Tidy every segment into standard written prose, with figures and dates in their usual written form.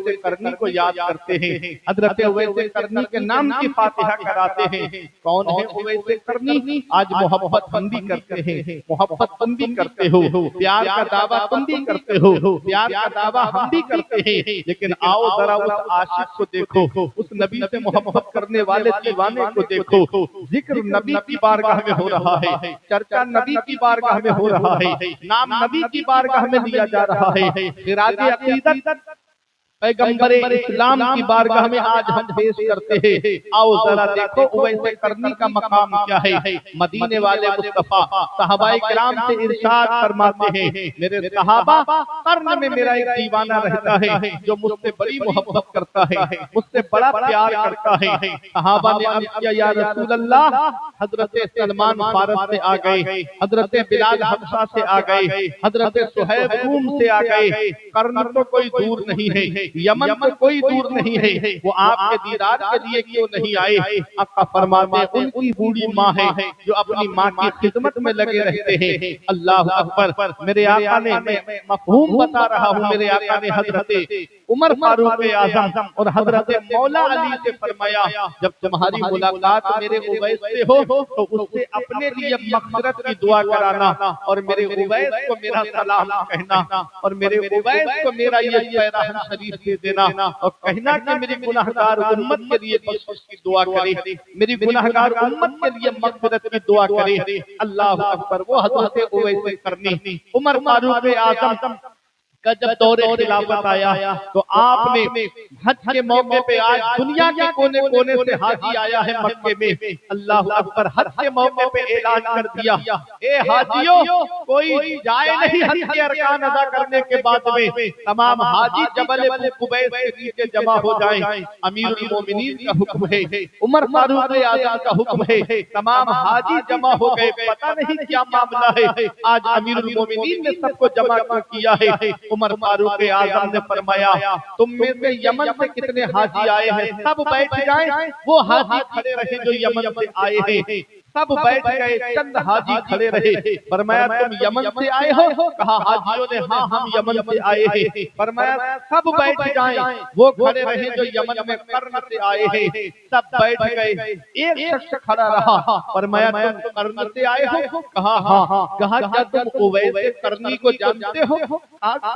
اویس قرنی کو یاد کرتے ہیں، حضرت اویس قرنی کے نام کی فاتحہ کراتے ہیں۔ کون ہے اویس قرنی؟ آج محبت بندی کرتے ہیں، محبت بندی کرتے ہو، پیار کا دعویٰ تم بھی کرتے ہو، پیار کا دعویٰ ہم بھی کرتے ہیں، لیکن آؤ ذرا اس عاشق کو دیکھو، اس نبی سے محبت کرنے والے دیوانے کو دیکھو۔ ذکر نبی کی بارگاہ میں ہو رہا ہے، چرچا نبی کی بارگاہ میں ہو رہا ہے، نام نبی کی بارگاہ میں لیا جا رہا ہے۔ خراج عقیدت پیغمبر اسلام کی بارگاہ میں آج ہم پیش کرتے ہیں۔ آؤ ذرا دیکھو اویس قرنی کا مقام کیا ہے۔ مدینے والے مصطفیٰ صحابہ کرام سے ارشاد فرماتے ہیں، میرے صحابہ قرن میں میرا ایک دیوانہ رہتا ہے جو مجھ سے بڑی محبت کرتا ہے، مجھ سے بڑا پیار کرتا ہے۔ صحابہ نے عرض کیا یا رسول اللہ، حضرت سلمان فارس سے آ گئے، حضرت بلال حبشہ سے آ گئے، حضرت صہیب روم سے آ گئے، قرن تو کوئی دور نہیں ہے، یمن تو کوئی دور نہیں ہے، وہ آپ کے دیدار کے لیے کیوں نہیں آئے؟ آقا فرماتے ہیں ان کی بوڑھی ماں ہے جو اپنی ماں کی خدمت میں لگے رہتے ہیں۔ اللہ اکبر، میرے آقا نے مفہوم بتا رہا ہوں، میرے آقا نے حضرت عمر فاروق اعظم اور حضرت مولا علی سے فرمایا جب تمہاری ملاقات میرے اویس سے ہو تو اس سے اپنے لیے مغفرت کی دعا کرانا، اور میرے اویس کو میرا سلام کہنا، اور میرے اویس کو میرا یہ پیراہن شریف دے دینا، اور کہنا کہ میری گناہگار امت کے لیے بخشش کی دعا کرے، میری گناہگار امت کے لیے مغفرت کی دعا کرے۔ اللہ اکبر، وہ حضرت اویس قرنی عمر فاروق اعظم کا جب دور خلافت آیا تو آپ نے حج کے موقع پہ آج دنیا کے کونے کونے سے حاجی آیا ہے مکے میں، اللہ اکبر، حج کے موقع پہ اعلان کر دیا اے حاجیوں کوئی جائے نہیں حج کے ارکان ادا کرنے کے بعد میں، تمام حاجی جبل قبیس کے نیچے جمع ہو جائیں۔ امیر المومنین کا حکم ہے، عمر فاروق اعظم کا حکم ہے، تمام حاجی جمع ہو گئے، پتہ نہیں کیا معاملہ ہے، آج امیر المومنین نے سب کو جمع کیا ہے۔ عمر فاروق اعظم نے فرمایا تم میں سے یمن سے کتنے حاجی آئے ہیں سب بیٹھ جائیں۔ وہ حاجی کھڑے رہے جو یمن سے آئے ہیں، سب بیٹھ گئے، چند حاجی کھڑے رہے۔ فرمایا تم یمن سے آئے ہو؟ کہا حاجیوں نے ہاں ہم یمن سے آئے ہیں۔ فرمایا سب بیٹھ جائیں، وہ کھڑے رہے جو یمن میں قرن سے آئے ہیں، سب بیٹھ گئے۔ ایک شخص کھڑا رہا، فرمایا تم قرن سے آئے ہو؟ کہا ہاں۔ کہا کیا تم اویس قرنی کو جانتے ہو؟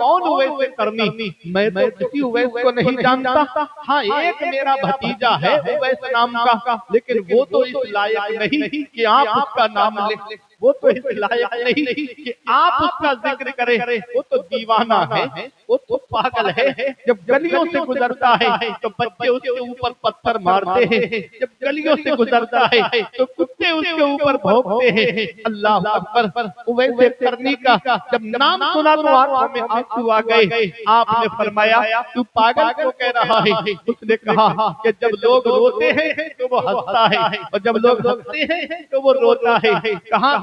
کون اویس قرنی؟ میں تو کسی اویس کو نہیں جانتا، ہاں ایک میرا بھتیجا ہے اویس نام کا، لیکن وہ تو اس لائق نہیں کہ آپ اس کا نام لیں، وہ تو اس لائق نہیں کہ آپ اس کا ذکر کریں، وہ تو دیوانہ ہے، وہ تو پاگل ہے۔ جب گلیوں سے گزرتا ہے تو بچے اس کے اوپر پتھر مارتے ہیں، جب گلیوں سے گزرتا ہے تو کتے اس کے اوپر بھونکتے ہیں۔ اللہ اکبر، اویس قرنی کا جب نام سنا تو آنکھوں میں آنسو آ گئے۔ آپ نے فرمایا تو پاگل کیوں کہہ رہا ہے؟ اس نے کہا کہ جب لوگ روتے ہیں تو وہ ہنستا ہے، اور جب لوگ ہنستے ہیں تو وہ روتا ہے۔ کہاں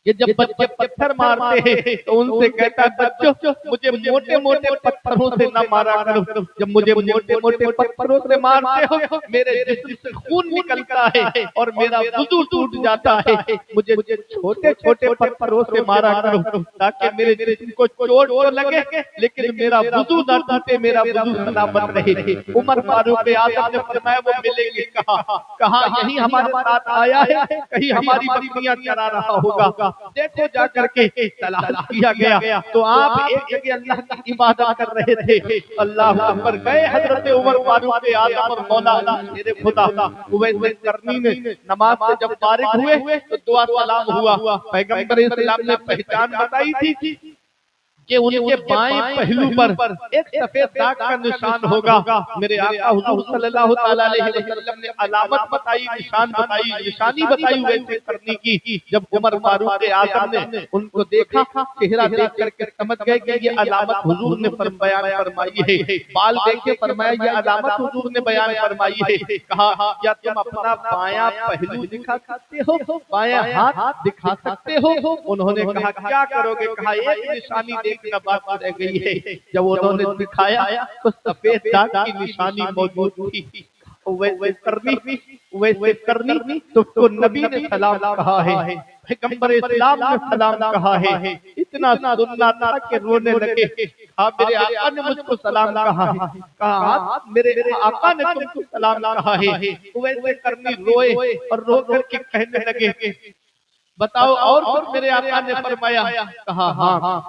کہ جب بچے پتھر مارتے ہیں تو ان سے کہتا ہے بچوں مجھے موٹے موٹے پتھروں سے نہ مارا کرو، جب مجھے موٹے موٹے پتھروں سے مارتے ہو میرے جسم سے خون نکلتا ہے اور میرا وضو ٹوٹ جاتا ہے، مجھے چھوٹے چھوٹے پتھروں سے مارا کرو تاکہ میرے جسم کو چوٹ تو لگے لیکن میرا وضو نہ ٹوٹے، میرا وضو سلامت رہے۔ عمر فاروق اعظم نے فرمایا وہ ملیں گے کہاں؟ یہی ہمارے ساتھ آیا ہے، کہیں ہماری بکریاں چرا رہا ہوگا، دیکھو جا کر کے تلاش کیا گیا تو آپ ایک جگہ اللہ کی عبادت کر رہے تھے۔ اللہ اکبر، گئے حضرت عمر فاروق اعظم اور مولا علی میرے خدا اویس قرنی نے نماز سے جب فارغ ہوئے تو دعا سلام ہوا۔ پیغمبر اسلام نے پہچان بتائی تھی کہ ان کے بائیں پہلو پر ایک سفید داغ کا نشان ہوگا۔ میرے آقا حضور صلی اللہ تعالیٰ علیہ وسلم نے علامت بتائی، نشان بتائی، نشانی بتائی اویس قرنی کی۔ جب عمر فاروق اعظم نے ان کو دیکھا، چہرہ دیکھ کر کے سمجھ گئے کہ یہ علامت حضور نے بیان فرمائی ہے۔ بال دیکھ کے فرمایا یہ علامت حضور نے بیان فرمائی ہے۔ کہا کیا تم اپنا بایاں پہلو دکھا سکتے ہو، بایاں ہاتھ دکھا سکتے ہو؟ انہوں نے کہا کیا کرو گے؟ کہا ایک نشانی دیکھنا بات رہ گئی ہے۔ جب انہوں نے دکھایا تو سفید داغ کی نشانی موجود تھی۔ ویسے کرنی تو اس کو نبی نے سلام کہا ہے، پیغمبر اسلام نے سلام کہا ہے، اتنا سننا تھا کہ رونے لگے، کہا میرے آقا نے مجھ کو سلام کہا ہے، کہا میرے آقا نے تم کو سلام کہا ہے، ویسے کرنی روئے اور رو کر کے کہنے لگے بتاؤ اور کچھ میرے آقا نے فرمایا، کہا ہاں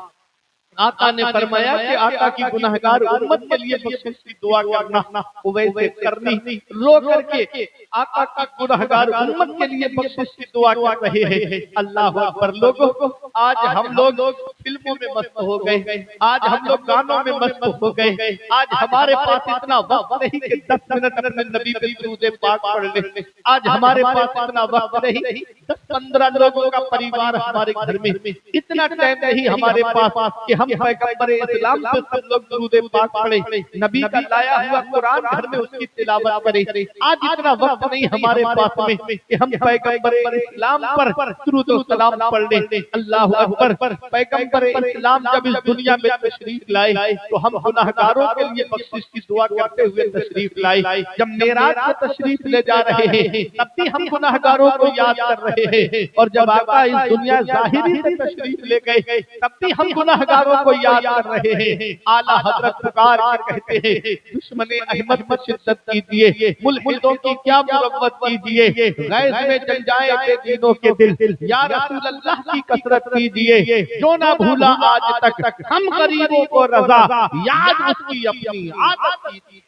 آقا نے فرمایا کہ آقا کی گناہگار امت کے لیے بخشش کی دعا کرنا، ویسے کرنی رو کر کے آقا کی گناہگار امت کے لیے بخشش کی دعا کر رہے ہیں۔ اللہ اکبر لوگوں، آج ہم لوگ فلموں میں مست ہو گئے، آج ہم لوگ گانوں میں مست ہو گئے، آج ہمارے پاس اتنا وقت نہیں کہ 10 منٹ اپنے نبی پہ درود پاک پڑھ لیں، آج ہمارے پاس اتنا وقت نہیں 10-15 لوگوں کا پریوار ہمارے گھر میں، اتنا ٹائم نہیں ہمارے پاس کہ ہم پیغمبر اسلام پہ سب لوگ درود پاک پڑھیں، نبی کا لایا ہوا قرآن گھر میں اس کی تلاوت کریں، آج اتنا وقت نہیں ہمارے پاس میں کہ ہم پیغمبر اسلام پر درود و سلام پڑھ لیں۔ اللہ اکبر، پیغمبر اسلام جب اس دنیا میں تشریف لائے تو ہم گناہگاروں کے لیے بخشش کی دعا کرتے ہوئے تشریف لائے، جب معراج سے تشریف لے جا رہے ہیں تب بھی ہم گناہگاروں کو یاد کر رہے ہیں، اور جب آقا اس دنیا ظاہری سے تشریف لے گئے تب بھی ہم گناہگاروں کو یاد کر رہے ہیں۔ اعلیٰ حضرت پکار کر کہتے ہیں دشمن احمد میں شدت کیجئے، ملحدوں کی کیا مرمت کیجئے، غیظ میں جل جائے بے دینوں کے دل، یا رسول اللہ کی کثرت کیجئے، جو نہ بھولا آج تک ہم غریبوں کو رضا، یاد اس کی اپنی عادت کیجئے۔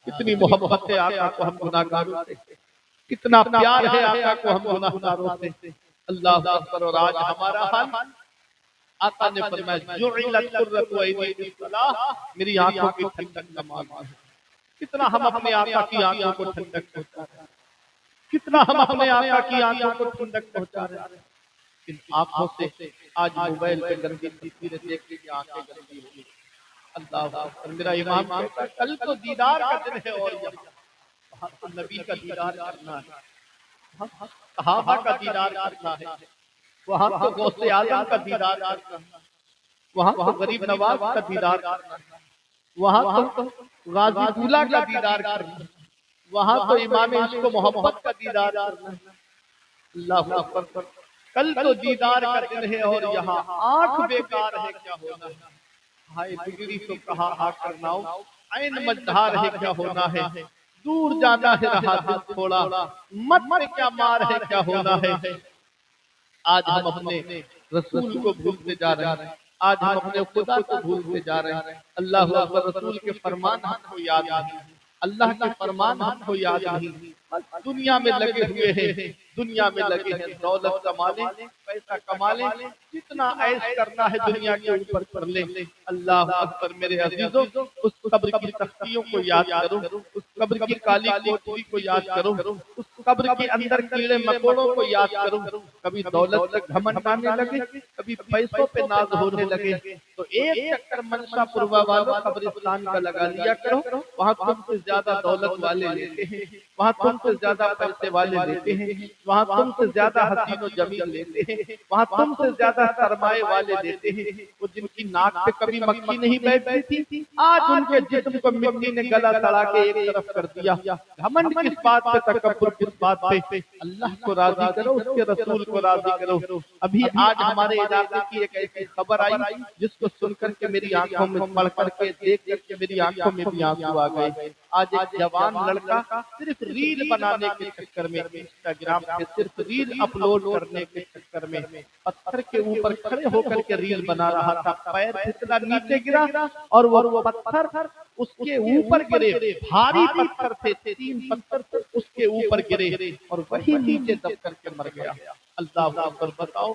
کتنی محبت ہے آقا کو ہم گناہگاروں سے، کتنا پیار ہے آقا کو ہم گناہگاروں سے۔ اللہ اکبر، اور آج ہمارا حال، آقا نے فرمایا جعلت قرۃ عینی فی الصلاۃ، میری آنکھوں کی ٹھنڈک نماز میں ہے۔ کتنا ہم اپنے آقا کی آنکھوں کو ٹھنڈک پہنچا رہے ہیں، کتنا ہم اپنے آقا کی آنکھوں کو ٹھنڈک پہنچا رہے ہیں۔ ان آنکھوں سے آج موبائل پہ گندی تصویریں دیکھ کے آنکھیں گندی ہو گئی۔ اللہ اکبر، میرا امام کہتا ہے کل تو دیدار کا دن ہے، اور وہاں تو نبی کا دیدار کرنا ہے، صحابہ کا دیدار کرنا ہے، وہاں تو غوث اعظم کا دیدار کرنا، وہاں تو غریب نواز کا دیدار کرنا، وہاں تو غازی دولہ کا دیدار کرنا، وہاں تو امام عشق و محبت کا دیدار کرنا۔ اللہ اکبر، کل تو دیدار کا دن ہے اور یہاں آنکھ بیکار ہے کیا ہونا ہے، ہائے بگڑی تو کہا آ کر ناؤ، عین مجدھار ہے کیا ہونا ہے، دور جانا ہے رہا دل تھوڑا، مت میں کیا مار ہے کیا ہونا ہے۔ آج ہم اپنے رسول کو بھولتے جا رہے ہیں، آج ہم اپنے خدا کو بھولتے جا رہے ہیں۔ اللہ اکبر، رسول کے فرمان ہم کو یاد نہیں، اللہ کے فرمان ہم کو یاد نہیں، دنیا میں لگے ہوئے ہیں، دنیا میں لگے ہیں، دولت کما لیں، پیسہ کما لیں، جتنا عیش کرنا ہے دنیا کے اوپر کر لیں۔ اللہ اکبر، میرے عزیزوں، اس قبر کی تختیوں کو یاد کرو، اس قبر کی کالی کوٹری کو یاد کرو، اس قبر کے اندر کیڑے مکوڑوں کو یاد کرو۔ کبھی دولت سے گھمنڈ آنے لگے، کبھی پیسوں پہ ناز ہونے لگے، تو ایک چکر منشا پوروا والوں قبرستان کا لگا لیا کرو، وہاں تم سے زیادہ دولت والے لیتے ہیں، وہاں تم سے زیادہ پیسے والے لیتے ہیں، وہاں تم سے زیادہ حسین و جمیل لیتے ہیں، وہاں تم سے زیادہ سرمایہ والے لیتے ہیں۔ وہ جن کی ناک پہ کبھی مکھی نہیں بیٹھتی تھی، آج ان کے جسم کو مٹی نے گلا سڑا کے ایک طرف کر دیا۔ گھمنڈ کس بات پہ، تکبر کس بات پہ؟ اللہ کو راضی کرو، اس کے رسول کو راضی کرو۔ ابھی آج ہمارے علاقے کی ایک ایسی خبر آئی جس کو سن کر کے میری آنکھوں میں، پڑھ کر کے، دیکھ کر کے میری آنکھوں میں بھی آنسو آ گئے۔ آج ایک جوان لڑکا صرف ریل بنانے کے چکر میں، انسٹاگرام پہ صرف ریل اپلوڈ کرنے کے چکر میں پتھر کے اوپر کھڑے ہو کر کے ریل بنا رہا تھا، پیر پھسلا نیچے گرا اور وہ پتھر اس کے اوپر گرے، بھاری پتھر تھے، 3 پتھر اس کے اوپر گرے اور وہی نیچے دب کر کے مر گیا۔ اللہ اکبر، بتاؤ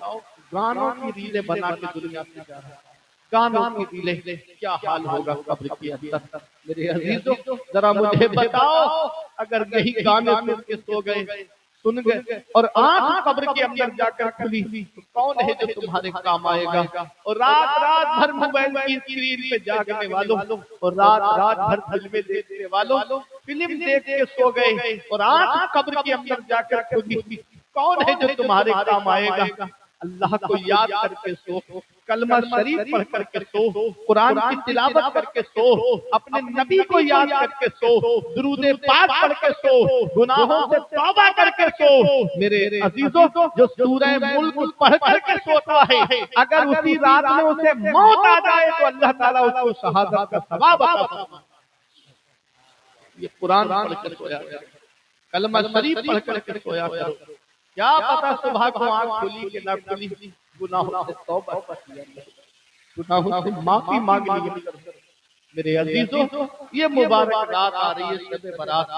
گانوں کی ریلیں بنا کے دنیا سے جا رہا ہے، گانوں کی ریلیں، کیا حال ہوگا قبر کے اندر؟ میرے عزیزوں، ذرا مجھے بتاؤ، اگر یہی گانے سن کے سو گئے، سن گئے اور آنکھ قبر کے اندر جا کر کھلی، تو کون ہے جو تمہارے کام آئے گا؟ اور رات بھر موبائل کی اسکرین پہ جاگنے والوں، اور رات بھر فلمیں دیکھنے والوں، فلم دیکھ کے سو گئے اور آنکھ قبر کے اندر جا کر کھلی، کون ہے جو تمہارے کام آئے گا؟ اللہ کو یاد کر کے سو، کلمہ شریف پڑھ کر کے سو، قرآن کی تلاوت کر کے سو، اپنے نبی کو یاد کر کے سو، درود پاک پڑھ کے سو، گناہوں سے توبہ کر کے سو۔ میرے عزیزوں، جو سورہ ملک پڑھ کر کے سوتا ہے، اگر اسی رات میں اسے موت آ جائے تو اللہ تعالیٰ اس کو شہادت کا ثواب عطا فرمائے۔ یہ قرآن پڑھ کر سویا کرو، کلمہ شریف پڑھ کر کے سویا کرو۔ کیا پتا صبح کو آنکھ کھلی کہ نہ کھلی، گناہوں سے توبہ کیا، گناہوں سے معافی مانگ لی۔ میرے عزیزوں، یہ مبارک رات آ رہی ہے شب برات،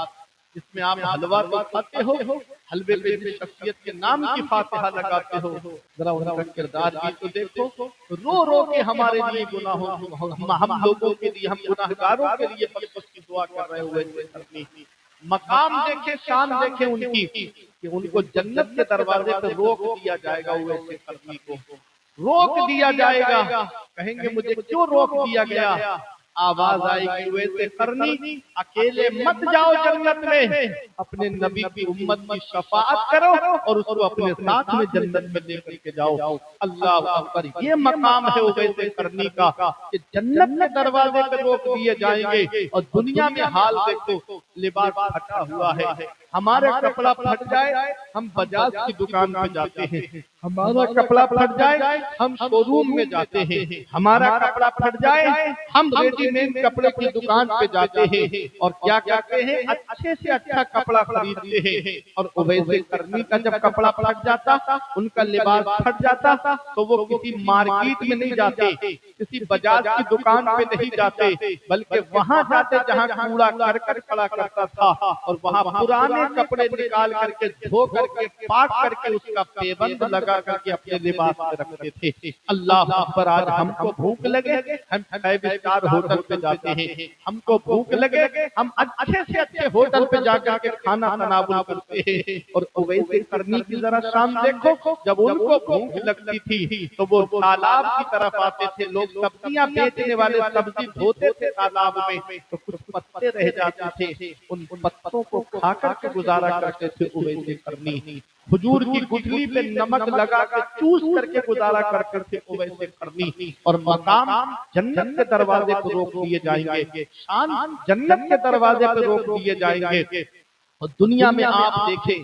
جس میں آپ حلوہ تو کھاتے ہو، حلوے پہ جس شخصیت کے نام کی فاتحہ لگاتے ہو، ذرا ان کا کردار بھی تو دیکھو۔ رو رو کے ہمارے لیے گناہوں، ہم لوگوں کے لیے، ہم گناہگاروں کے لیے بخشش کی دعا کر رہے ہوئے تھے۔ مقام دیکھیں، شان دیکھیں ان کی، کہ ان کو جنت کے دروازے پہ روک دیا جائے گا، ویسے کرنی کو روک دیا جائے گا۔ کہیں گے مجھے کیوں روک دیا گیا؟ آواز آئے گی ویسے کرنی اکیلے مت جاؤ جنت میں، اپنے نبی کی امت کی شفاعت کرو اور اس کو اپنے ساتھ میں جنت میں لے کر کے جاؤ۔ اللہ اکبر، یہ مقام ہے ویسے کرنی کا، کہ جنت کے دروازے پہ روک دیے جائیں گے۔ اور دنیا میں حال دیکھو، لباس پھٹا ہوا ہے، ہمارا کپڑا پھٹ جائے ہم بجاج کی دکان پہ جاتے ہیں، ہمارا کپڑا پھٹ جائے ہم شو روم میں جاتے ہیں، ہمارا کپڑا پھٹ جائے ہم ریڈی میڈ کپڑے کی دکان پہ جاتے ہیں، اور کیا کہتے ہیں، اچھے سے اچھا کپڑا خریدتے ہیں۔ اور اویس کرنی کا جب کپڑا پھٹ جاتا، ان کا لباس پھٹ جاتا، تو وہ کسی مارکیٹ میں نہیں جاتے، کسی بجاج کی دکان پہ نہیں جاتے، بلکہ وہاں جاتے جہاں کوڑا کرکٹ پڑا کرتا تھا، اور وہاں پرانے کپڑے نکال کر کے، دھو کر کے، پاک کر کے، اس کا پیبند لگا کر کے اپنے لباس میں رکھتے تھے۔ اللہ اکبر، آج ہم کو بھوک لگے ہم 5 اسٹار ہوٹل پہ جاتے ہیں، ہم کو بھوک لگے ہم اچھے سے اچھے ہوٹل پہ جا کر کے کھانا تناول کرتے ہیں۔ اور اویس کرنی کی ذرا شان دیکھو، جب ان کو بھوک لگتی تھی تو وہ تالاب کی طرف آتے تھے، لوگ سبزیاں بیچنے والے سبزی دھوتے تھے تالاب میں، تو کچھ پتے رہ جاتے تھے، ان پتوں کو کھا کر کے گزارا کرتے تھے اویس کرنی۔ کھجور کی گٹھلی پہ نمک لگا کے چوس کر کے گزارا کرتے تھے اویس کرنی۔ اور مقام جنت کے دروازے پہ روک دیے جائیں گے، شان جنت کے دروازے پہ روک دیے جائیں گے۔ اور دنیا میں آپ دیکھیں،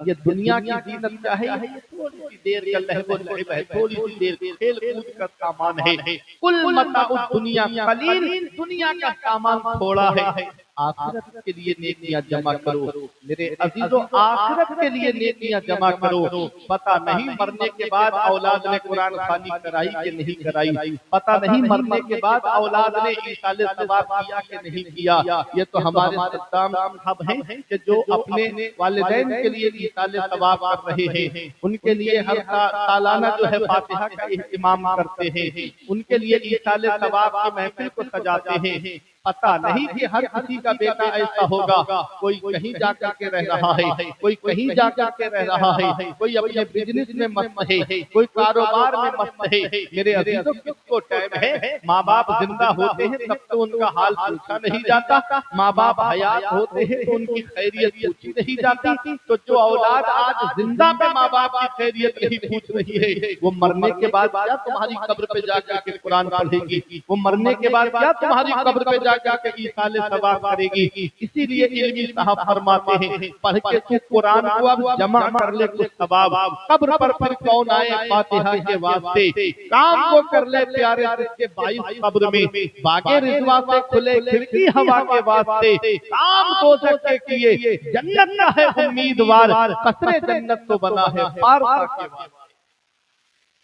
یہ دنیا کی زینت کیا ہے؟ یہ تھوڑی سی دیر کا لہو و لعب ہے، تھوڑی سی دیر کھیل کود کا سامان ہے۔ کل متاع الدنیا قلیل، دنیا کا سامان تھوڑا ہے، آخرت کے لیے نیکیاں جمع کرو۔ میرے عزیزوں، آخرت کے لیے نیکیاں جمع کرو۔ پتہ نہیں مرنے کے بعد اولاد نے قرآن خوانی کرائی کہ نہیں کرائی، پتہ نہیں مرنے کے بعد اولاد نے ایصال ثواب کیا کہ نہیں کیا۔ یہ تو ہمارے صدام صاحب ہیں کہ جو اپنے والدین کے لیے ایصال ثواب کر رہے ہیں، ان کے لیے ہر سالانہ جو ہے فاتحہ کا اہتمام کرتے ہیں، ان کے لیے ایصال ثواب کی محفل کو سجاتے ہیں۔ پتہ نہیں کہ ہر کسی کا بیٹا ایسا ہوگا، کوئی کہیں جا کر کے رہ رہا ہے، کوئی کہیں جا کر کے رہ رہا ہے، کوئی اپنے بزنس میں مست ہے، کوئی کاروبار میں مست ہے۔ میرے عزیزوں، کس کو ٹائم ہے؟ ماں باپ زندہ ہوتے ہیں تب تو ان کا حال پوچھا نہیں جاتا، ماں باپ حیات ہوتے ہیں تو ان کی خیریت پوچھی نہیں جاتی۔ تو جو اولاد آج زندہ پہ ماں باپ کی خیریت نہیں پوچھ رہی ہے، وہ مرنے کے بعد کیا تمہاری قبر پہ جا کر کے قرآن پڑھے گی؟ وہ مرنے کے بعد کیا تمہاری قبر پہ جا کر کے ایصال ثواب کرے گی؟ اسی لیے علمی صاحب فرماتے ہیں، پڑھ کے تو قرآن کو اب جمع کر لے کچھ ثواب، قبر پر پھر کون آئے فاتحہ کے واسطے، کام کو کر لے پیارے جس کے 22 قبر میں، باغ رضوان سے کھلے کھڑکی ہوا کے واسطے، کام دوزخ کے کیے جنت کا ہے امیدوار، قصر جنت تو بنا ہے پارسا کے واسطے،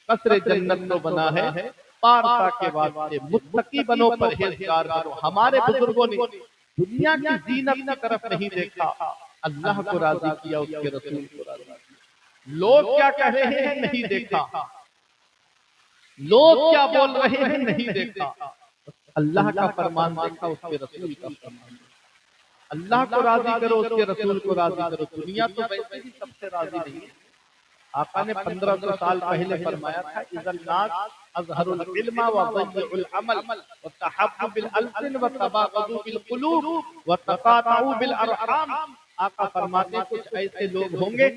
قصر جنت تو بنا ہے پارسا کے واسطے۔ متقی بنو، پرہیزگار بنو۔ ہمارے بزرگوں نے دنیا کی زینت کی طرف نہیں دیکھا، اللہ کو راضی کیا، اس کے رسول کو راضی کیا۔ لوگ کیا کہہ رہے ہیں نہیں دیکھا، لوگ کیا بول رہے ہیں نہیں دیکھا، اللہ کا فرمان دیکھا، اس کے رسول کا فرمان دیکھا۔ اللہ کو راضی کرو، اس کے رسول کو راضی کرو۔ دنیا تو ویسے ہی سب سے راضی نہیں ہے۔ آقا نے 1500 سال پہلے فرمایا تھا، اذا الناس اظہروا العلم وضيعوا العمل وتحابوا بالالسن وتباغضوا بالقلوب وتقاطعوا بالارحام۔ آقا فرماتے کچھ ایسے لوگ ہوں گے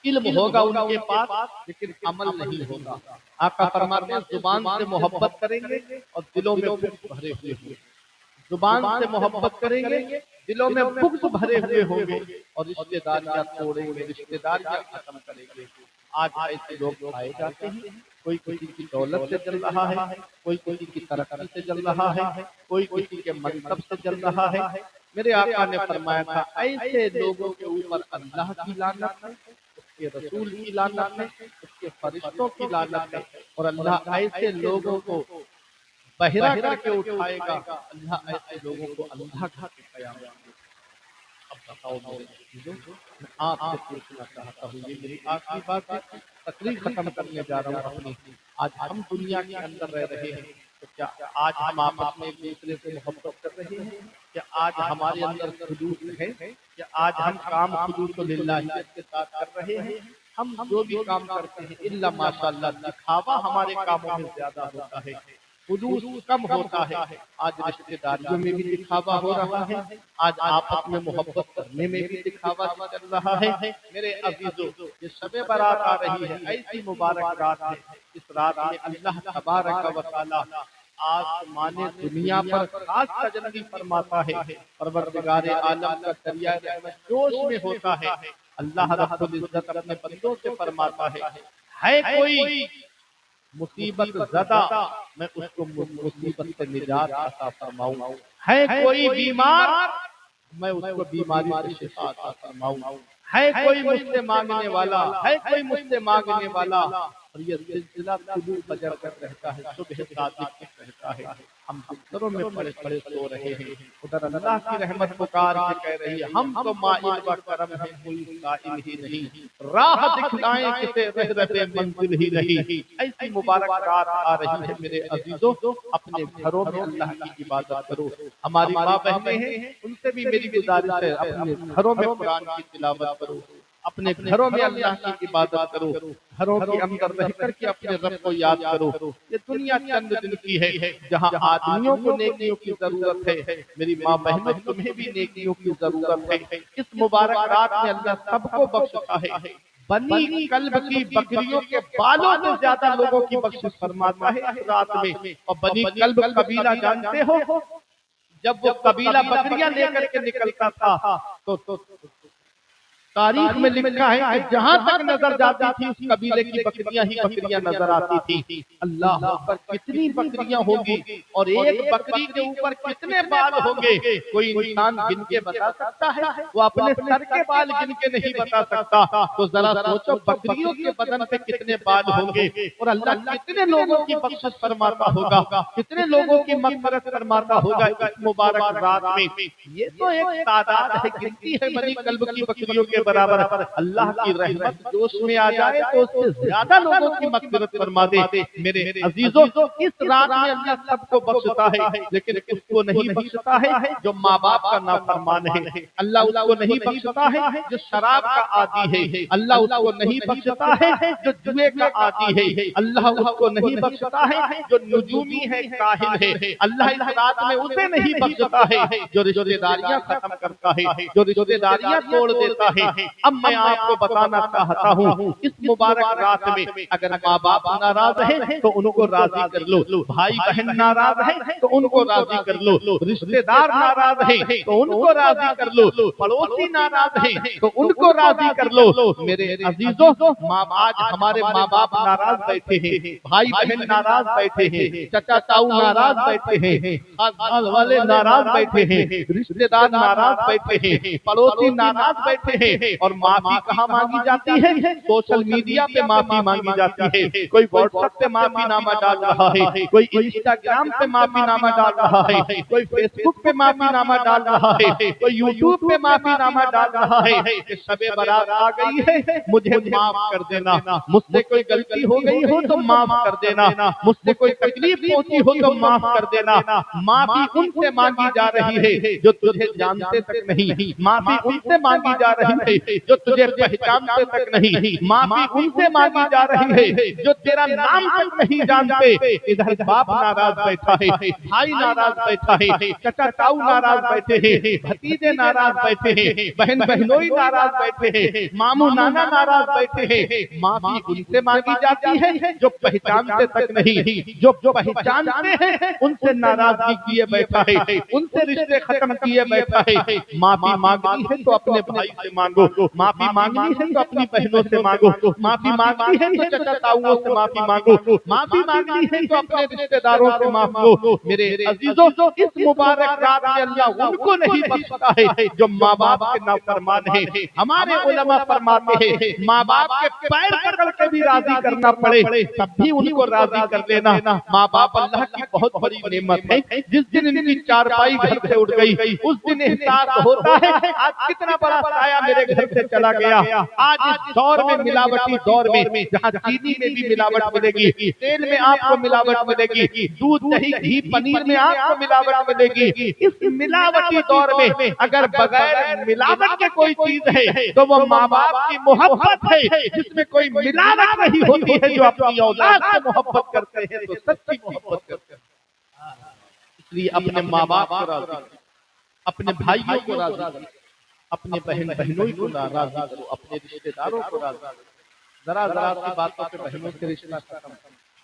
علم ہوگا ان کے پاس لیکن عمل نہیں ہوگا۔ آقا فرماتے ہیں زبان سے محبت کریں گے اور دلوں میں بغض بھرے ہوئے ہوں گے، زبان سے محبت کریں گے دلوں میں بغض بھرے ہوئے ہوں گے اور رشتے داریاں توڑیں گے، رشتے داریاں ختم کریں گے۔ آج ایسے لوگ پائے جاتے ہیں، کوئی کسی کی دولت سے چل رہا ہے، کوئی کسی کی ترقی سے چل رہا ہے، کوئی کسی کے منصب سے چل رہا ہے۔ میرے آقا نے فرمایا تھا ایسے لوگوں کے اوپر اللہ کی لعنت ہے، اس کے رسول کی لعنت ہے، اس کے فرشتوں کی لعنت ہے، اور اللہ ایسے لوگوں کو بہرا کر کے اٹھائے گا، اللہ ایسے لوگوں کو اللہ کا قیامت میں۔ اب بتاؤ میرے عزیزوں، میں آپ سے پوچھنا چاہتا ہوں، یہ میری آخری بات ہے، تقریر ختم کرنے جا رہا ہوں اپنی۔ آج ہم دنیا کے اندر رہ رہے ہیں تو کیا آج ہم آپس میں ایک دوسرے سے محبت کر رہے ہیں؟ کیا آج ہمارے اندر خلوص ہے؟ کیا آج ہم کام خلوص للہیت کے ساتھ کر رہے ہیں؟ ہم جو بھی کام کرتے ہیں الا ماشاءاللہ دکھاوا ہمارے کاموں میں زیادہ ہوتا ہے، خلوص کم ہوتا ہے۔ آج رشتے داریوں میں بھی دکھاوا ہو رہا ہے، آج آپس میں محبت کرنے میں بھی دکھاوا چل رہا ہے۔ میرے عزیزو، یہ شب برات آ رہی ہے، ایسی مبارک رات ہے، اس رات میں اللہ تبارک و تعالی آسمان دنیا پر خاص تجلی فرماتا ہے، پروردگار عالم کا دریائے رحمت جوش میں ہوتا ہے۔ اللہ رب العزت اپنے بندوں سے فرماتا ہے کوئی مصیبت زدہ میں اس کو مصیبت سے نجات عطا فرماؤں، ہے کوئی بیمار میں اس کو بیماری سے شفا عطا فرماؤں، ہے کوئی مجھ سے مانگنے والا، ہے کوئی مجھ سے مانگنے والا، اور یہ سلسلہ طلوع فجر تک رہتا ہے، صبح صادق تک رہتا ہے۔ ہم بستروں میں پڑے پڑے سو رہے ہیں، ادھر اللہ کی رحمت پکار کے کہہ رہی ہے ہم تو مائل و کرم ہیں، کوئی سائل ہی نہیں، راہ دکھلائیں کسے رہتے منزل ہی نہیں۔ ایسی مبارک رات آ رہی ہے میرے عزیزوں، اپنے گھروں میں اللہ کی عبادت کرو۔ ہماری ماں بہنیں ہیں، ان سے بھی میری گزارش ہے اپنے گھروں میں قرآن کی تلاوت کرو، اپنے گھروں میں اللہ کی عبادت کرو، گھروں کے اندر رہ کر کے اپنے رب کو یاد کرو۔ یہ دنیا چند دن کی ہے جہاں آدمیوں کو نیکیوں کی ضرورت ہے، میری ماں بہنوں تمہیں بھی نیکیوں کی ضرورت ہے۔ اس مبارک رات میں اللہ سب کو بخشتا ہے، بنی کلب کی بکریوں کے بالوں سے زیادہ لوگوں کی بخشش فرماتا ہے اس رات میں۔ اور بنی کلب قبیلہ جانتے ہو، جب وہ قبیلہ بکریاں لے کر کے نکلتا تھا تو تاریخ میں لکھا ہے کہ جہاں تک نظر جاتی تھی اس قبیلے کی بکریاں ہی بکریاں نظر آتی تھی۔ اللہ اکبر، کتنی بکریاں ہوں گی اور ایک بکری کے اوپر کتنے بال ہوں گے، کوئی انسان گن کے بتا سکتا ہے؟ وہ اپنے سر کے بال گن کے نہیں بتا سکتا، تو ذرا سوچو بکریوں کے بدن پہ کتنے بال ہوں گے، اور اللہ کتنے لوگوں کی بخشش فرماتا ہوگا، کتنے لوگوں کی مغفرت فرماتا ہوگا اس مبارک رات میں۔ یہ تو ایک تعداد ہے، گنتی ہے بنی کلب کی بکریوں کے برابر۔ اللہ کی رحمت جوش میں آ جائے تو اس سے زیادہ لوگوں کی مغفرت فرما دے۔ میرے عزیزوں، اس رات میں اللہ سب کو بخشتا ہے، لیکن اس کو نہیں بخشتا ہے جو ماں باپ کا نافرمان ہے، اللہ اس کو نہیں بخشتا ہے جو شراب کا عادی ہے، اللہ اس کو نہیں بخشتا ہے جو جوئے کا عادی ہے، اللہ اس کو نہیں بخشتا ہے جو نجومی ہے، کاہن ہے، اللہ اس رات میں اسے نہیں بخشتا ہے جو رشتے داریاں ختم کرتا ہے، جو رشتے داریاں توڑ دیتا ہے۔ اب میں آپ کو بتانا چاہتا ہوں اس مبارک رات میں اگر ماں باپ ناراض ہیں تو ان کو راضی کر لو، بھائی بہن ناراض ہیں تو ان کو راضی کر لو، رشتے دار ناراض ہیں تو ان کو راضی کر لو، پڑوسی ناراض ہیں تو ان کو راضی کر لو۔ میرے عزیزوں، آج ہمارے ماں باپ ناراض بیٹھے ہیں، بھائی بہن ناراض بیٹھے ہیں، چچا تاؤ ناراض بیٹھے ہیں، خاندان والے ناراض بیٹھے ہیں، رشتے دار ناراض بیٹھے ہیں، پڑوسی ناراض بیٹھے ہیں، اور معافی کہاں مانگی جاتی ہے؟ سوشل میڈیا پہ معافی مانگی جاتی ہے، کوئی واٹس ایپ پہ معافی نامہ ڈال رہا ہے، کوئی انسٹاگرام پہ معافی نامہ ڈال رہا ہے، کوئی فیس بک پہ معافی نامہ ڈال رہا ہے، کوئی یوٹیوب پہ معافی نامہ ڈال رہا ہے کہ شب برات آ گئی ہے، مجھے معاف کر دینا، مجھ سے کوئی غلطی ہو گئی ہو تو معاف کر دینا، مجھ سے کوئی تکلیف پہنچی ہو تو معاف کر دینا۔ معافی ان سے مانگی جا رہی ہے جو تجھے جانتے تک نہیں، معافی ان سے مانگی جا رہی ہے جو تجھے پہچانتے تک نہیں، معافی ان سے مانگی جا رہی ہے جو تیرا نام تک نہیں جانتے۔ ادھر باپ ناراض بیٹھا ہے، بھائی ناراض بیٹھا ہے، چچا تاؤ ناراض بیٹھے ہیں، بھتیجے ناراض بیٹھے ہیں، بہن بہنوئی ناراض بیٹھے ہیں، ماموں نانا ناراض بیٹھے ہیں۔ معافی ان سے مانگی جاتی ہے جو پہچانتے تک نہیں، جو پہچانتے ہیں ان سے ناراضگی کیے بیٹھا ہے، ان سے رشتے ختم کیے بیٹھا ہے۔ معافی مانگنی ہے تو اپنے بھائی سے مانگو، معافی مانگنی ہے تو اپنی بہنوں سے مانگو، معافی مانگنی ہے تو چچا تاؤوں سے معافی مانگو، معافی مانگنی ہے تو اپنے رشتے داروں سے مانگو۔ میرے عزیزوں، اس مبارک رات میں اللہ ان کو نہیں بخشتا ہے جو ماں باپ کے نافرمان ہیں۔ ہمارے علماء فرماتے ہیں ماں باپ کے پیر پکڑ کے بھی راضی کرنا پڑے تب بھی ان کو راضی کر لینا۔ ماں باپ اللہ کی بہت بڑی نعمت ہے۔ جس دن ان کی چارپائی گھر سے اٹھ گئی اس دن احساس ہوتا ہے آج کتنا بڑا سایہ میرے گھر سے چلا گیا۔ آج اس دور میں، ملاوٹی دور میں، جہاں چینی میں بھی ملاوٹ ملے گی، تیل میں آپ کو ملاوٹ ملے گی، دودھ دہی گھی پنیر میں آپ کو ملاوٹ ملے گی، اس ملاوٹی دور میں اگر بغیر ملاوٹ کے کوئی چیز ہے تو وہ ماں باپ کی محبت ہے، جس میں کوئی ملاوٹ نہیں ہوتی ہے۔ جو اپنی اولاد سے محبت کرتے ہیں تو سچی محبت کرتے ہیں۔ اس لیے اپنے ماں باپ کو راضی کرو، اپنے بھائیوں کو راضی کرو، اپنے بہن بہنوں کو راضی کرو، اپنے رشتے داروں کو راضی کرو۔ ذرا ذرا سی باتوں پہ بہنوں سے رشتہ ختم۔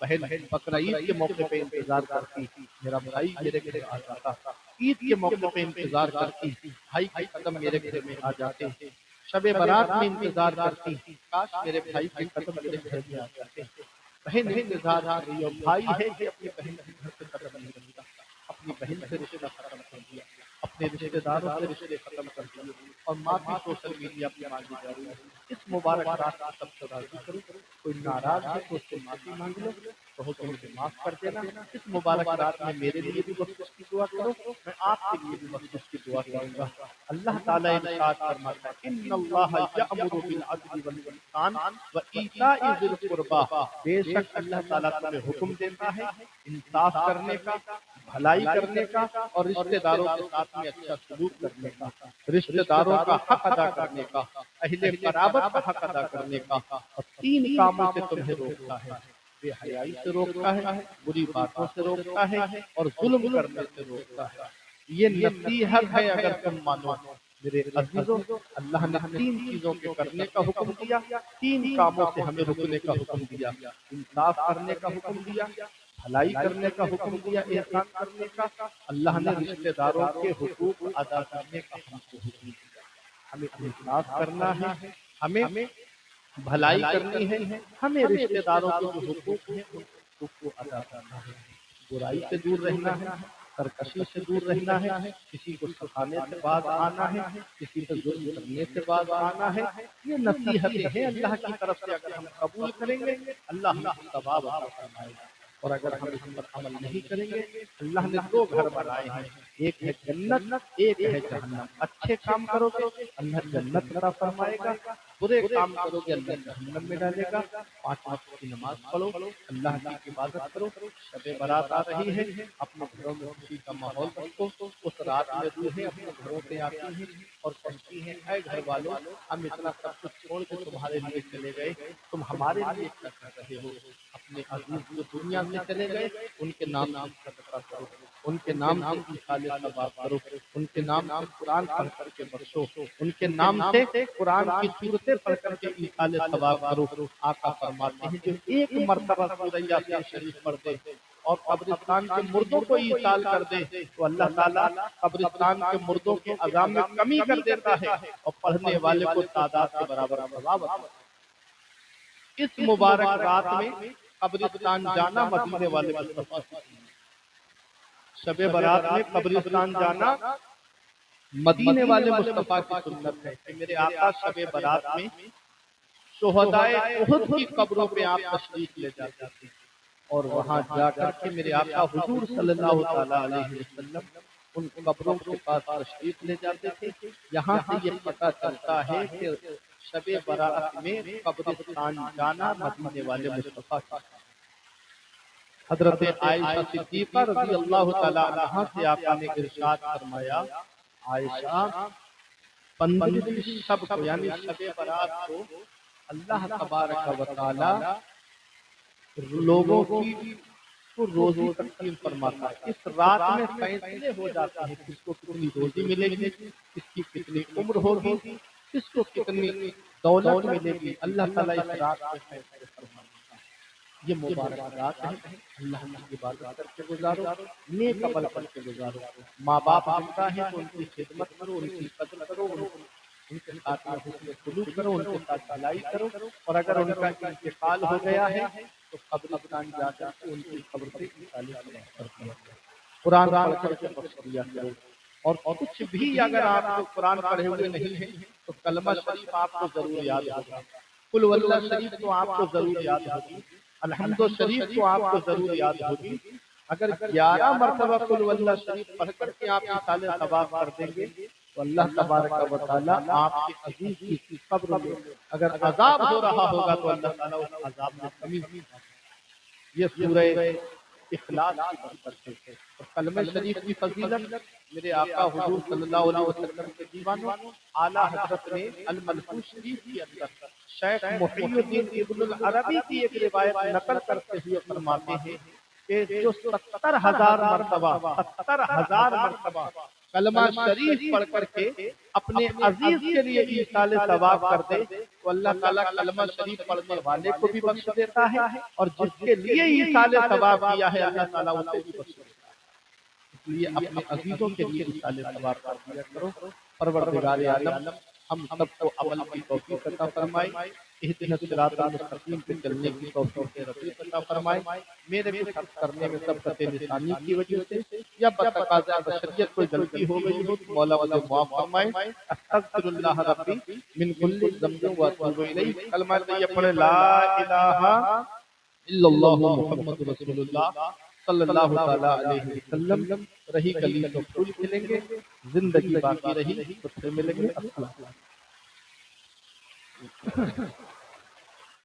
بہن بقرعید کے موقع پہ انتظار کرتی، میرا بھائی میرے گھر آ جاتا، عید کے موقع پہ انتظار کرتی، بھائی کے قدم میرے گھر میں آ جاتے، شب برات میں انتظار کرتی، کاش میرے بھائی کے قدم میرے گھر میں آ جاتے۔ بہن انتظار کر رہی ہو، بھائی ہے کہ اپنی بہن کے گھر سے قدم نہیں رکھتا، اپنی بہن سے رشتہ ختم کر دیا، اپنے رشتے داروں سے رشتے ختم کر دیے، اور معافی سوشل میڈیا پہ مانگی جا رہی ہے۔ اس مبارک رات میں سب سے راضی کرو، کوئی ناراض ہے تو اس سے معافی مانگ لو، کہو کہ مجھے معاف کر دینا۔ اس مبارک رات میں میرے لیے بھی بخشش کی دعا کرو، میں آپ کے لیے بھی بخشش کی دعا کروں گا۔ اللہ تعالیٰ ارشاد فرماتا ہے ان اللہ یأمر بالعدل والإحسان وإیتاء ذی القربی، بے شک اللہ تعالیٰ تمہیں حکم دیتا ہے انصاف کرنے کا، بھلائی کرنے کا، اور رشتہ داروں کے ساتھ میں اچھا سلوک کرنے کا، رشتہ داروں کا حق ادا کرنے کا، اہل قرابت کا حق ادا کرنے کا، اور 3 کاموں سے تمہیں روکتا ہے، بے حیائی سے روکتا ہے، بری باتوں سے روکتا ہے، اور ظلم کرنے سے روکتا ہے۔ یہ نصیحت ہے اگر تم مانو۔ میرے عزیزوں، اللہ نے 3 چیزوں کے کرنے کا حکم دیا، 3 کاموں سے ہمیں رکنے کا حکم دیا، انصاف کرنے کا حکم دیا، بھلائی کرنے کا حکم دیا، احسان کرنے کا، اللہ نے رشتہ داروں کے حقوق ادا کرنے کا ہم کو حکم دیا۔ ہمیں انصاف کرنا ہے، ہمیں بھلائی کرنی ہے، ہمیں رشتہ داروں کے جو حقوق ہیں ان حقوق کو ادا کرنا ہے، برائی سے دور رہنا ہے، سرکشی سے دور رہنا ہے، کسی کو سکھانے سے باز آنا ہے، کسی پر ظلم کرنے سے باز آنا ہے۔ یہ نصیحتیں ہیں اللہ کی طرف سے، اگر ہم قبول کریں گے اللہ ہم کو ثواب عطا فرمائے گا، اور اگر ہم اس پر عمل نہیں کریں گے، اللہ نے 2 گھر بنائے ہیں، ایک ہے جنت، ایک ہے جہنم۔ اچھے کام کرو گے اللہ جنت عطا فرمائے گا، برے کام کرو گے اللہ جہنم میں ڈالے گا۔ 5 وقت کی نماز پڑھو، اللہ کی عبادت کرو، شب برات آ رہی ہے، اپنے گھروں میں خوشی کا ماحول رکھو۔ اس رات میں روحیں اپنے گھروں پہ آتی ہیں اور کہتی ہیں اے گھر والوں، ہم اتنا سب کچھ چھوڑ کے تمہارے لیے چلے گئے، تم ہمارے لیے کیا کر رہے ہو؟ اپنے عزیز جو دنیا سے چلے گئے ان کے نام سے صدقہ کرو، ان کے نام سے ایصال ثواب کرو، ان کے نام سے قرآن پڑھ کر کے بخشو، ان کے نام سے قرآن کی صورتیں پڑھ کر کے ایصال ثواب کرو۔ آقا فرماتے ہیں جو ایک مرتبہ سورہ یاسین شریف پڑھ دے اور قبرستان کے مردوں کو ایصال کر دے تو اللہ تعالیٰ قبرستان کے مردوں کے عذاب میں کمی کر دیتا ہے اور پڑھنے والے کو تعداد کے برابر ثواب عطا کرتا ہے۔ اس مبارک رات میں قبرستان جانا مدینے والے مصطفیٰ کی سنت ہے۔ شب برات میں قبرستان جانا مدینے والے مصطفیٰ کی سنت ہے کہ میرے آقا شب برات میں شہدائے احد کی قبروں پہ آپ تشریف لے جاتے تھے اور وہاں جا کر کے میرے آقا حضور صلی اللہ تعالیٰ علیہ وسلم ان قبروں کے پاس تشریف لے جاتے تھے۔ یہاں سے یہ پتہ چلتا ہے کہ شب برات میں قبرستان جانا مدینے والے مصطفیٰ کی سنت ہے۔ حضرت عائشہ صدیقہ رضی اللہ تعالیٰ عنہا سے آقا نے ارشاد فرمایا، عائشہ 15 شب کو یعنی شب برات کو اللہ تبارک و تعالی لوگوں کی کو روزی تقسیم فرماتا ہے. اس رات میں فیصلے ہو جاتے ہیں کس کو کتنی روزی ملے گی، کس کی کتنی عمر ہوگی، کس کو کتنی دولت ملے گی. اللہ تعالیٰ اس رات میں فیصلے فرماتا ہے. یہ مبارک رات ہے. اللہ کی عبادت کر کے گزارو، نیک عمل کر کے گزارو. ماں باپ زندہ ہیں تو ان کی خدمت کرو، ان کی قدر کرو، ان کے ساتھ حسن سلوک کرو، ان کے ساتھ بھلائی کرو. اور اگر ان کا انتقال ہو گیا ہے تو قبرستان جا کر کے ان کی قبر سے قرآن پڑھ کر کے بخش دیا کرو. اور کچھ بھی اگر آپ کو قرآن پڑھے ہوئے نہیں ہیں تو کلمہ شریف آپ کو ضرور یاد ہوگا، قل واللہ شریف تو آپ کو ضرور یاد ہوگی، الحمد شریف تو آپ کو ضرور یاد ہوگی. اگر 11 مرتبہ قل واللہ شریف پڑھ کر کے آپ مثال ثواب کر دیں گے تو اللہ تبارک و تعالیٰ آپ کے عزیز کی قبر میں اگر عذاب ہو رہا ہوگا تو اللہ تعالیٰ اس عذاب میں کمی. یہ سورہ اخلاص کی برکت ہے. اور کلمہ شریف کی فضیلت میرے آقا حضور صلی اللہ علیہ وسلم کے دیوانوں اعلیٰ حضرت نے الملفوظ شریف کے اندر شیخ محی الدین ابن العربی کی ایک روایت نقل کرتے ہوئے فرماتے ہیں کہ جو 70,000 مرتبہ کلمہ شریف پڑھ کر کے اپنے عزیز کے لیے ایصال ثواب کر دے تو اللہ تعالیٰ کلمہ شریف پڑھنے والے کو بھی بخش دیتا ہے اور جس کے لیے ایصال ثواب کیا ہے اللہ تعالیٰ اسے بھی بخش دیتا ہے. اس لیے اپنے عزیزوں کے لیے ایصال ثواب کر دیا کرو. پروردگار عالم ہم سب کو عمل کی توفیق عطا فرمائے، اہدنا الصراط المستقیم پہ چلنے کی توفیق رفیق عطا فرمائے. میرے بھی خرچ کرنے میں سبقت لسانی کی وجہ سے یا بتقاضۂ بشریت کوئی غلطی ہو گئی ہو تو مولا مجھے معاف فرمائے. استغفر اللہ ربی من کل ذنب و اتوب الیہ. کلمہ طیبہ پڑھیں لا الہ الا اللہ محمد رسول اللہ صلی اللہ تعالی علیہ وسلم. رہی کلی تو پھول کھلیں گے، زندگی باقی رہی تو پھر ملیں گے. السلام.